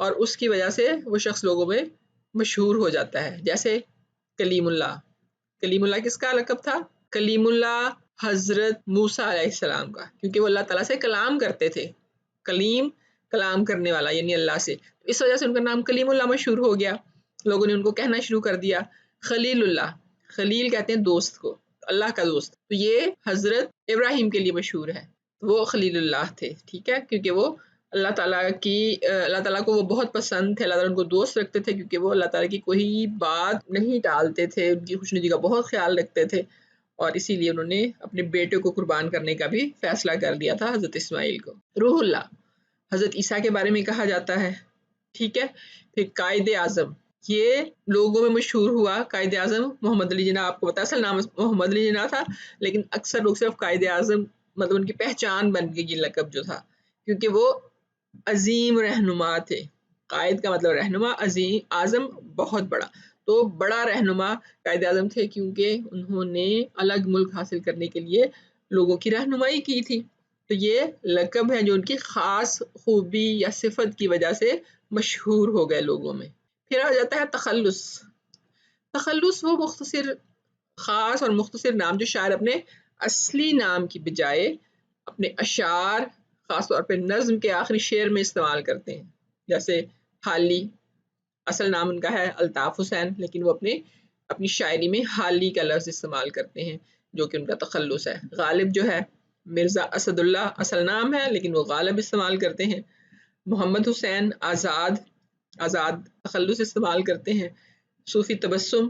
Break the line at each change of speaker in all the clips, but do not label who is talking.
اور اس کی وجہ سے وہ شخص لوگوں میں مشہور ہو جاتا ہے. جیسے کلیم اللہ. کلیم اللہ کس کا لقب تھا؟ کلیم اللہ حضرت موسیٰ علیہ السلام کا، کیونکہ وہ اللہ تعالیٰ سے کلام کرتے تھے. کلیم کلام کرنے والا یعنی اللہ سے، اس وجہ سے ان کا نام کلیم اللہ مشہور ہو گیا. لوگوں نے ان کو کہنا شروع کر دیا. خلیل اللہ، خلیل کہتے ہیں دوست کو، اللہ کا دوست. تو یہ حضرت ابراہیم کے لیے مشہور ہے، وہ خلیل اللہ تھے. ٹھیک ہے، کیونکہ وہ اللہ تعالیٰ کو وہ بہت پسند تھے. اللہ تعالیٰ ان کو دوست رکھتے تھے کیونکہ وہ اللہ تعالیٰ کی کوئی بات نہیں ٹالتے تھے، ان کی خوشنودی کا بہت خیال رکھتے تھے. اور اسی لیے انہوں نے اپنے بیٹے کو قربان کرنے کا بھی فیصلہ کر لیا تھا، حضرت اسماعیل کو. روح اللہ، حضرت عیسیٰ کے بارے میں کہا جاتا ہے. ٹھیک ہے. پھر قائد اعظم، یہ لوگوں میں مشہور ہوا. قائد اعظم محمد علی جناح، آپ کو پتا اصل نام محمد علی جناح تھا، لیکن اکثر لوگ صرف قائد اعظم مطلب ان کی پہچان بن گئی یہ لقب جو تھا، کیونکہ وہ عظیم رہنما تھے. قائد کا مطلب رہنما، عظیم اعظم بہت بڑا، تو بڑا رہنما قائد اعظم تھے کیونکہ انہوں نے الگ ملک حاصل کرنے کے لیے لوگوں کی رہنمائی کی تھی. تو یہ لقب ہے جو ان کی خاص خوبی یا صفت کی وجہ سے مشہور ہو گئے لوگوں میں. پھر آ جاتا ہے تخلص. تخلص وہ مختصر، خاص اور مختصر نام جو شاعر اپنے اصلی نام کی بجائے اپنے اشعار، خاص طور پہ نظم کے آخری شعر میں استعمال کرتے ہیں. جیسے حالی، اصل نام ان کا ہے الطاف حسین، لیکن وہ اپنی شاعری میں حالی کا لفظ استعمال کرتے ہیں جو کہ ان کا تخلص ہے. غالب جو ہے مرزا اسد اللہ اصل نام ہے، لیکن وہ غالب استعمال کرتے ہیں. محمد حسین آزاد تخلص استعمال کرتے ہیں. صوفی تبسم،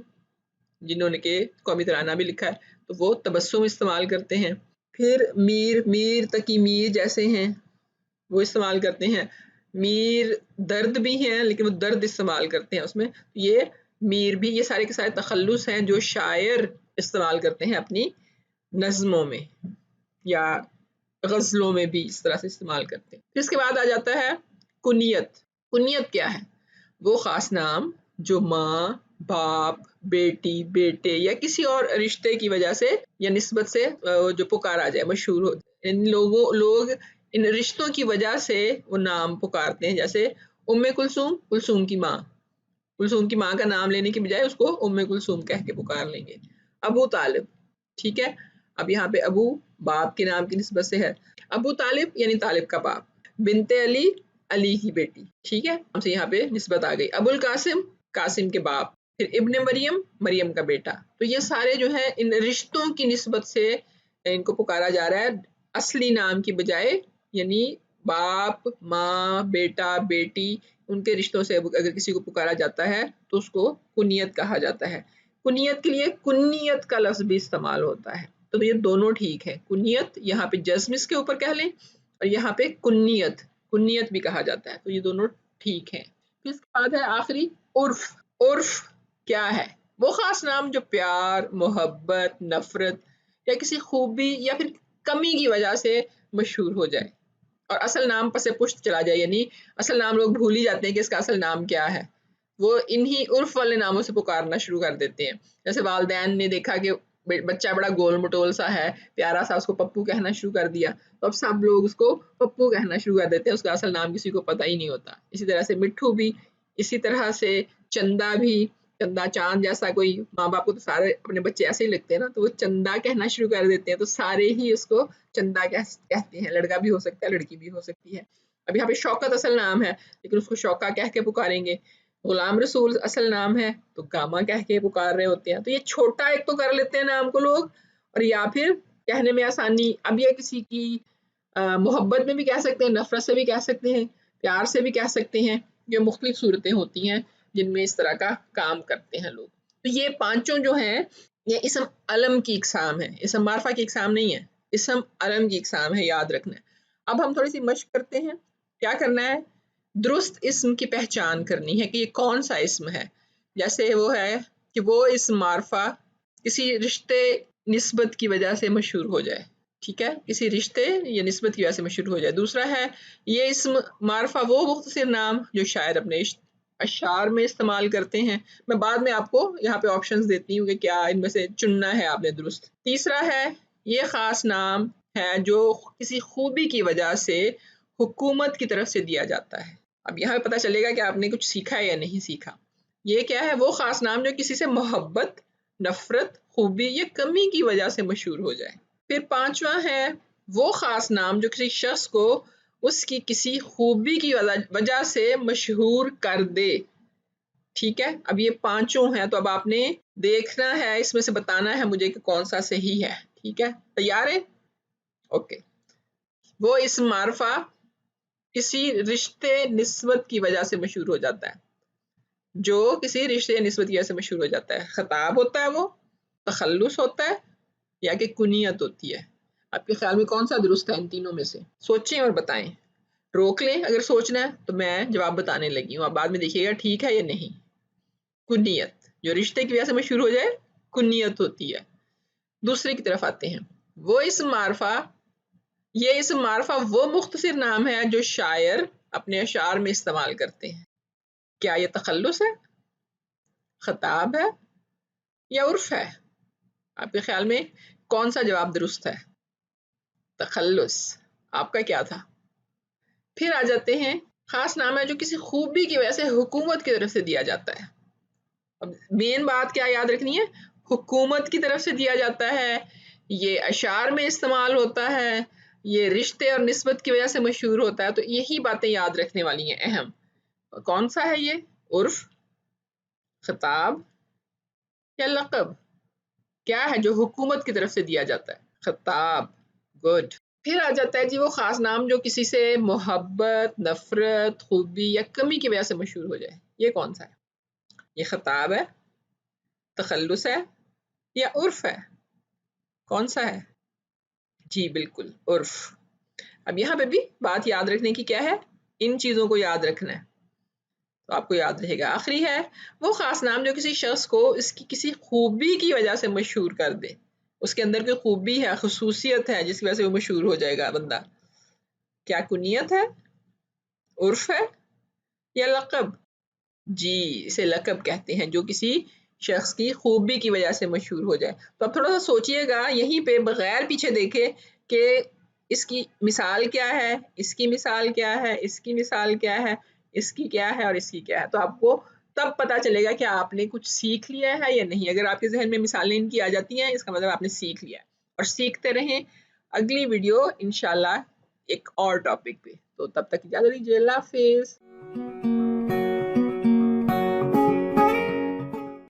جنہوں نے کہ قومی ترانہ بھی لکھا ہے، تو وہ تبسم استعمال کرتے ہیں. پھر میر تقی میر جیسے ہیں وہ استعمال کرتے ہیں. میر درد بھی ہیں لیکن وہ درد استعمال کرتے ہیں اس میں. یہ میر بھی، یہ سارے کے سارے تخلص ہیں جو شاعر استعمال کرتے ہیں اپنی نظموں میں یا غزلوں میں بھی اس طرح سے استعمال کرتے ہیں. پھر اس کے بعد آ جاتا ہے کنیت. کنیت کیا ہے؟ وہ خاص نام جو ماں، باپ، بیٹی، بیٹے یا کسی اور رشتے کی وجہ سے یا نسبت سے جو پکارا جائے، مشہور ہو. لوگ ان رشتوں کی وجہ سے وہ نام پکارتے ہیں. جیسے ام کلثوم، کلثوم کی ماں، کلثوم کی ماں کا نام لینے کی بجائے اس کو ام کلثوم کہہ کے پکار لیں گے. ابو طالب، ٹھیک ہے. اب یہاں پہ ابو باپ کے نام کی نسبت سے ہے. ابو طالب یعنی طالب کا باپ. بنت علی، علی کی بیٹی. ٹھیک ہے، ہم سے یہاں پہ نسبت آ گئی. ابو القاسم، قاسم کے باپ. پھر ابن مریم، مریم کا بیٹا. تو یہ سارے جو ہیں ان رشتوں کی نسبت سے ان کو پکارا جا رہا ہے اصلی نام کی بجائے، یعنی باپ، ماں، بیٹا، بیٹی، ان کے رشتوں سے اگر کسی کو پکارا جاتا ہے تو اس کو کنیت کہا جاتا ہے. کنیت کے لیے کنیت کا لفظ بھی استعمال ہوتا ہے. تو یہ دونوں ٹھیک ہے. کنیت یہاں پہ جزم اس کے اوپر کہہ لیں اور یہاں پہ کنیت بھی کہا جاتا ہے. تو یہ دونوں ٹھیک ہیں. پھر اس کے بعد ہے آخری عرف. عرف کیا ہے؟ وہ خاص نام جو پیار، محبت، نفرت یا کسی خوبی یا پھر کمی کی وجہ سے مشہور ہو جائے اور اصل نام پس پشت چلا جائے، یعنی اصل نام لوگ بھول ہی جاتے ہیں کہ اس کا اصل نام کیا ہے. وہ انہی عرف والے ناموں سے پکارنا شروع کر دیتے ہیں. جیسے والدین نے دیکھا کہ بچہ بڑا گول مٹول سا ہے، پیارا سا، اس کو پپو کہنا شروع کر دیا، تو اب سب لوگ اس کو پپو کہنا شروع کر دیتے ہیں، اس کا اصل نام کسی کو پتہ ہی نہیں ہوتا. اسی طرح سے مٹھو بھی، اسی طرح سے چندا بھی، چندا چاند جیسا. کوئی ماں باپ کو تو سارے اپنے بچے ایسے ہی لگتے ہیں نا، تو وہ چندا کہنا شروع کر دیتے ہیں، تو سارے ہی اس کو چندا کہتے ہیں. لڑکا بھی ہو سکتا ہے، لڑکی بھی ہو سکتی ہے. اب یہاں پہ شوکت اصل نام ہے لیکن اس کو شوکا کہہ کے پکاریں گے. غلام رسول اصل نام ہے تو گاما کہہ کے پکار رہے ہوتے ہیں. تو یہ چھوٹا ایک تو کر لیتے ہیں نام کو لوگ، اور یا پھر کہنے میں آسانی. اب یہ کسی کی محبت میں بھی کہہ سکتے ہیں، نفرت سے بھی کہہ سکتے ہیں، پیار سے بھی کہہ سکتے ہیں. یہ مختلف صورتیں ہوتی ہیں جن میں اس طرح کا کام کرتے ہیں لوگ. تو یہ پانچوں جو ہیں یہ اسم علم کی اقسام ہے، اسم معرفہ کی اقسام نہیں ہے، اسم علم کی اقسام ہے، یاد رکھنا ہے. اب ہم تھوڑی سی مشق کرتے ہیں. کیا کرنا ہے؟ درست اسم کی پہچان کرنی ہے کہ یہ کون سا اسم ہے. جیسے وہ ہے کہ وہ اسم معرفہ کسی رشتے نسبت کی وجہ سے مشہور ہو جائے. ٹھیک ہے، کسی رشتے یا نسبت کی وجہ سے مشہور ہو جائے. دوسرا ہے یہ اسم معرفہ وہ مختصر نام جو شاعر اپنے اشعار میں استعمال کرتے ہیں. میں بعد میں آپ کو یہاں پہ آپشنز دیتی ہوں کہ کیا ان میں سے چننا ہے آپ نے درست. تیسرا ہے یہ خاص نام ہے جو کسی خوبی کی وجہ سے حکومت کی طرف سے دیا جاتا ہے. اب یہاں پتہ چلے گا کہ آپ نے کچھ سیکھا ہے یا نہیں سیکھا. یہ کیا ہے؟ وہ خاص نام جو کسی سے محبت، نفرت، خوبی یا کمی کی وجہ سے مشہور ہو جائے. پھر پانچواں ہے وہ خاص نام جو کسی شخص کو اس کی کسی خوبی کی وجہ سے مشہور کر دے. ٹھیک ہے، اب یہ پانچوں ہیں تو اب آپ نے دیکھنا ہے، اس میں سے بتانا ہے مجھے کہ کون سا صحیح ہے. ٹھیک ہے، تیار ہے؟ اوکے. وہ اسم معرفہ کسی رشتے نسبت کی وجہ سے مشہور ہو جاتا ہے. جو کسی رشتے نسبت کی وجہ سے مشہور ہو جاتا ہے. خطاب ہوتا ہے، وہ تخلص ہوتا ہے، یا کہ کنیت ہوتی ہے. آپ کے خیال میں کون سا درست ہے ان تینوں میں سے؟ سوچیں اور بتائیں. روک لیں اگر سوچنا ہے تو میں جواب بتانے لگی ہوں، آپ بعد میں دیکھیے گا ٹھیک ہے یا نہیں. کنیت، جو رشتے کی وجہ سے مشہور ہو جائے کنیت ہوتی ہے. دوسرے کی طرف آتے ہیں. وہ اسم معرفہ، یہ اسم معرفہ وہ مختصر نام ہے جو شاعر اپنے اشعار میں استعمال کرتے ہیں. کیا یہ تخلص ہے، خطاب ہے، یا عرف ہے؟ آپ کے خیال میں کون سا جواب درست ہے؟ تخلص. آپ کا کیا تھا؟ پھر آ جاتے ہیں خاص نام ہے جو کسی خوبی کی وجہ سے حکومت کی طرف سے دیا جاتا ہے. اب مین بات کیا یاد رکھنی ہے؟ حکومت کی طرف سے دیا جاتا ہے، یہ اشعار میں استعمال ہوتا ہے، یہ رشتے اور نسبت کی وجہ سے مشہور ہوتا ہے. تو یہی باتیں یاد رکھنے والی ہیں اہم. کون سا ہے یہ؟ عرف، خطاب یا لقب؟ کیا ہے جو حکومت کی طرف سے دیا جاتا ہے؟ خطاب. گڈ. پھر آ جاتا ہے جی وہ خاص نام جو کسی سے محبت، نفرت، خوبی یا کمی کی وجہ سے مشہور ہو جائے. یہ کون سا ہے؟ یہ خطاب ہے، تخلص ہے، یا عرف ہے؟ کون سا ہے؟ جی بالکل عرف. اب یہاں پہ بھی بات یاد رکھنے کی کیا ہے؟ ان چیزوں کو یاد رکھنا ہے تو آپ کو یاد رہے گا. آخری ہے وہ خاص نام جو کسی شخص کو اس کی کسی خوبی کی وجہ سے مشہور کر دے. اس کے اندر کوئی خوبی ہے، خصوصیت ہے جس کی وجہ سے وہ مشہور ہو جائے گا بندہ. کیا کنیت ہے، عرف ہے، یا لقب؟ جی اسے لقب کہتے ہیں، جو کسی شخص کی خوبی کی وجہ سے مشہور ہو جائے. تو اب تھوڑا سا سوچئے گا یہیں پہ بغیر پیچھے دیکھے کہ اس کی مثال کیا ہے، اس کی مثال کیا ہے، اس کی مثال کیا ہے، اس کی کیا ہے اور اس کی کیا ہے. تو آپ کو تب پتا چلے گا کہ آپ نے کچھ سیکھ لیا ہے یا نہیں. اگر آپ کے ذہن میں مثالیں ان کی آ جاتی ہیں اس کا مطلب آپ نے سیکھ لیا. اور سیکھتے رہیں. اگلی ویڈیو انشاءاللہ ایک اور ٹاپک پہ. تو تب تک اجازت دیجیے. اللہ حافظ.